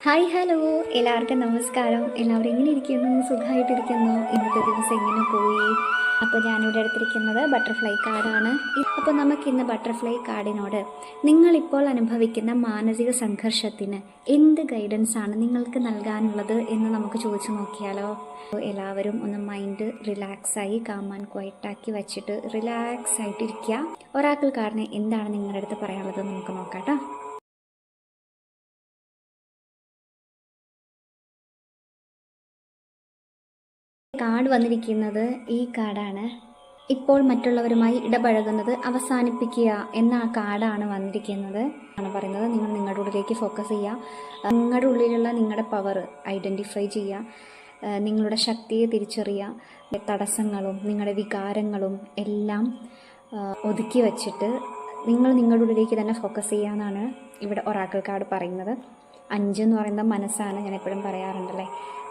Hi hello, എല്ലാവർക്കും നമസ്കാരം. എല്ലാവരും എങ്ങനെ ഇരിക്കുന്നു? സുഖമായിട്ടിരിക്കുന്നു? ഇന്നത്തെ ദിവസം എങ്ങനെ പോയി? അപ്പോൾ ഞാനിവിടെ എടുത്തിരിക്കുന്നത് ബട്ടർഫ്ലൈ കാർഡാണ്. അപ്പോൾ നമുക്കിന്ന് ബട്ടർഫ്ലൈ കാർഡിനോട് നിങ്ങളിപ്പോൾ അനുഭവിക്കുന്ന മാനസിക സംഘർഷത്തിന് എന്ത് ഗൈഡൻസ് ആണ് നിങ്ങൾക്ക് നൽകാനുള്ളത് എന്ന് നമുക്ക് ചോദിച്ചു നോക്കിയാലോ? എല്ലാവരും ഒന്ന് മൈൻഡ് റിലാക്സായി കാം ആൻഡ് ക്വയറ്റാക്കി വെച്ചിട്ട് റിലാക്സ് ആയിട്ടിരിക്കുക. ഒരാക്കിൾ കാർഡിന് എന്താണ് നിങ്ങളുടെ അടുത്ത് പറയാനുള്ളത് നമുക്ക് നോക്കാം കേട്ടോ. കാർഡ് വന്നിരിക്കുന്നത് ഈ കാർഡാണ്. ഇപ്പോൾ മറ്റുള്ളവരുമായി ഇടപഴകുന്നത് അവസാനിപ്പിക്കുക എന്ന കാർഡാണ് വന്നിരിക്കുന്നത്. ആണ് പറയുന്നത്, നിങ്ങൾ നിങ്ങളുടെ ഉള്ളിലേക്ക് ഫോക്കസ് ചെയ്യുക, നിങ്ങളുടെ ഉള്ളിലുള്ള നിങ്ങളുടെ പവർ ഐഡൻറ്റിഫൈ ചെയ്യുക, നിങ്ങളുടെ ശക്തിയെ തിരിച്ചറിയുക, തടസ്സങ്ങളും നിങ്ങളുടെ വികാരങ്ങളും എല്ലാം ഒതുക്കി വച്ചിട്ട് നിങ്ങൾ നിങ്ങളുടെ ഉള്ളിലേക്ക് തന്നെ ഫോക്കസ് ചെയ്യുക എന്നാണ് ഇവിടെ ഒറാക്കിൾ കാർഡ് പറയുന്നത്. 5 എന്ന് പറയുന്നത് മനസ്സാണ്, ഞാൻ എപ്പോഴും പറയാറുണ്ടല്ലേ.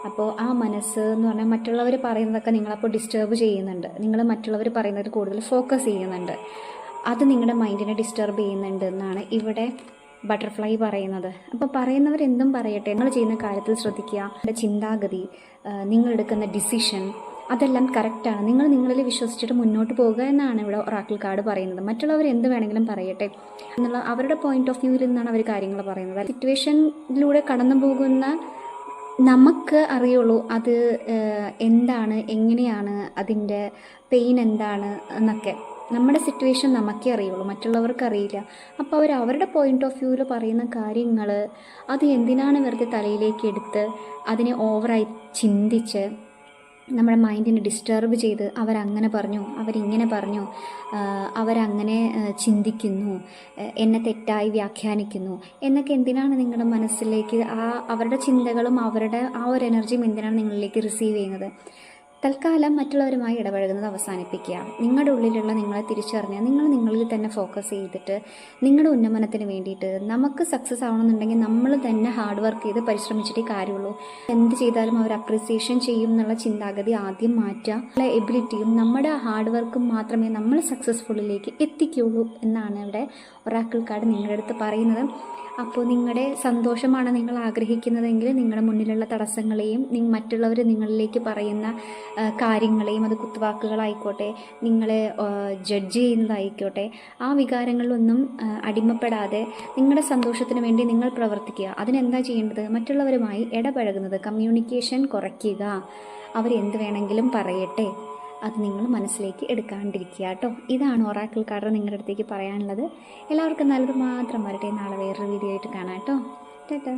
അപ്പോൾ ആ മനസ്സ് എന്ന് പറഞ്ഞാൽ മറ്റുള്ളവർ പറയുന്നതൊക്കെ നിങ്ങളപ്പോൾ ഡിസ്റ്റർബ് ചെയ്യുന്നുണ്ട്. നിങ്ങൾ മറ്റുള്ളവർ പറയുന്നതിൽ കൂടുതൽ ഫോക്കസ് ചെയ്യുന്നുണ്ട്. അത് നിങ്ങളുടെ മൈൻഡിനെ ഡിസ്റ്റർബ് ചെയ്യുന്നുണ്ട് എന്നാണ് ഇവിടെ ബട്ടർഫ്ലൈ പറയുന്നത്. അപ്പോൾ പറയുന്നവരെന്തും പറയട്ടെ, നിങ്ങൾ ചെയ്യുന്ന കാര്യത്തിൽ ശ്രദ്ധിക്കുക. നിങ്ങളുടെ ചിന്താഗതി, നിങ്ങളെടുക്കുന്ന ഡിസിഷൻ അതെല്ലാം കറക്റ്റാണ്. നിങ്ങൾ നിങ്ങളിൽ വിശ്വസിച്ചിട്ട് മുന്നോട്ട് പോകുക എന്നാണ് ഇവിടെ ഒറാക്കിൾ കാർഡ് പറയുന്നത്. മറ്റുള്ളവർ എന്ത് വേണമെങ്കിലും പറയട്ടെ എന്നുള്ള അവരുടെ പോയിന്റ് ഓഫ് വ്യൂവിൽ നിന്നാണ് അവർ കാര്യങ്ങൾ പറയുന്നത്. സിറ്റുവേഷനിലൂടെ കടന്നു പോകുന്ന നമുക്ക് അറിയുള്ളൂ അത് എന്താണ്, എങ്ങനെയാണ്, അതിൻ്റെ പെയിൻ എന്താണ് എന്നൊക്കെ. നമ്മുടെ സിറ്റുവേഷൻ നമുക്കേ അറിയുള്ളൂ, മറ്റുള്ളവർക്ക് അറിയില്ല. അപ്പോൾ അവരുടെ പോയിന്റ് ഓഫ് വ്യൂവിൽ പറയുന്ന കാര്യങ്ങൾ അത് എന്തിനാണ് വെറുതെ തലയിലേക്ക് എടുത്ത് അതിനെ ഓവറായി ചിന്തിച്ച് നമ്മുടെ മൈൻഡിനെ ഡിസ്റ്റർബ് ചെയ്ത് അവരങ്ങനെ പറഞ്ഞു, അവരിങ്ങനെ പറഞ്ഞു, അവരങ്ങനെ ചിന്തിക്കുന്നു, എന്നെ തെറ്റായി വ്യാഖ്യാനിക്കുന്നു എന്നൊക്കെ എന്തിനാണ് നിങ്ങളുടെ മനസ്സിലേക്ക് അവരുടെ ചിന്തകളും അവരുടെ ഒരു എനർജിയും എന്തിനാണ് നിങ്ങളിലേക്ക് റിസീവ് ചെയ്യുന്നത്? തൽക്കാലം മറ്റുള്ളവരുമായി ഇടപഴകുന്നത് അവസാനിപ്പിക്കുക. നിങ്ങളുടെ ഉള്ളിലുള്ള നിങ്ങളെ തിരിച്ചറിഞ്ഞ് നിങ്ങൾ നിങ്ങളിൽ തന്നെ ഫോക്കസ് ചെയ്തിട്ട് നിങ്ങളുടെ ഉന്നമനത്തിന് വേണ്ടിയിട്ട് നമുക്ക് സക്സസ് ആവണമെന്നുണ്ടെങ്കിൽ നമ്മൾ തന്നെ ഹാർഡ് വർക്ക് ചെയ്ത് പരിശ്രമിച്ചിട്ടേ കാര്യമുള്ളൂ. എന്ത് ചെയ്താലും അവർ അപ്രിസിയേഷൻ ചെയ്യും എന്നുള്ള ചിന്താഗതി ആദ്യം മാറ്റുക. നമ്മുടെ എബിലിറ്റിയും നമ്മുടെ ഹാർഡ് വർക്കും മാത്രമേ നമ്മൾ സക്സസ്ഫുള്ളിലേക്ക് എത്തിക്കുകയുള്ളൂ എന്നാണ് ഇവിടെ ഒറാക്കിൾ കാർഡ് നിങ്ങളുടെ അടുത്ത് പറയുന്നത്. അപ്പോൾ നിങ്ങളുടെ സന്തോഷമാണ് നിങ്ങൾ ആഗ്രഹിക്കുന്നതെങ്കിൽ നിങ്ങളുടെ മുന്നിലുള്ള തടസ്സങ്ങളെയും മറ്റുള്ളവർ നിങ്ങളിലേക്ക് പറയുന്ന കാര്യങ്ങളെയും, അത് കുത്തുവാക്കുകളായിക്കോട്ടെ, നിങ്ങളെ ജഡ്ജ് ചെയ്യുന്നതായിക്കോട്ടെ, ആ വികാരങ്ങളിലൊന്നും അടിമപ്പെടാതെ നിങ്ങളുടെ സന്തോഷത്തിന് വേണ്ടി നിങ്ങൾ പ്രവർത്തിക്കുക. അതിനെന്താ ചെയ്യേണ്ടത്? മറ്റുള്ളവരുമായി ഇടപഴകുന്നത്, കമ്മ്യൂണിക്കേഷൻ കുറയ്ക്കുക. അവരെന്ത് വേണമെങ്കിലും പറയട്ടെ, അത് നിങ്ങൾ മനസ്സിലേക്ക് എടുക്കാണ്ടിരിക്കുക കേട്ടോ. ഇതാണ് ഒറാക്കിൾ കാർഡ് നിങ്ങളുടെ അടുത്തേക്ക് പറയാനുള്ളത്. എല്ലാവർക്കും നല്ലത് മാത്രം വരട്ടെ. നാളെ വേറൊരു വീഡിയോ ആയിട്ട് കാണാം കേട്ടോ. ടാറ്റാ.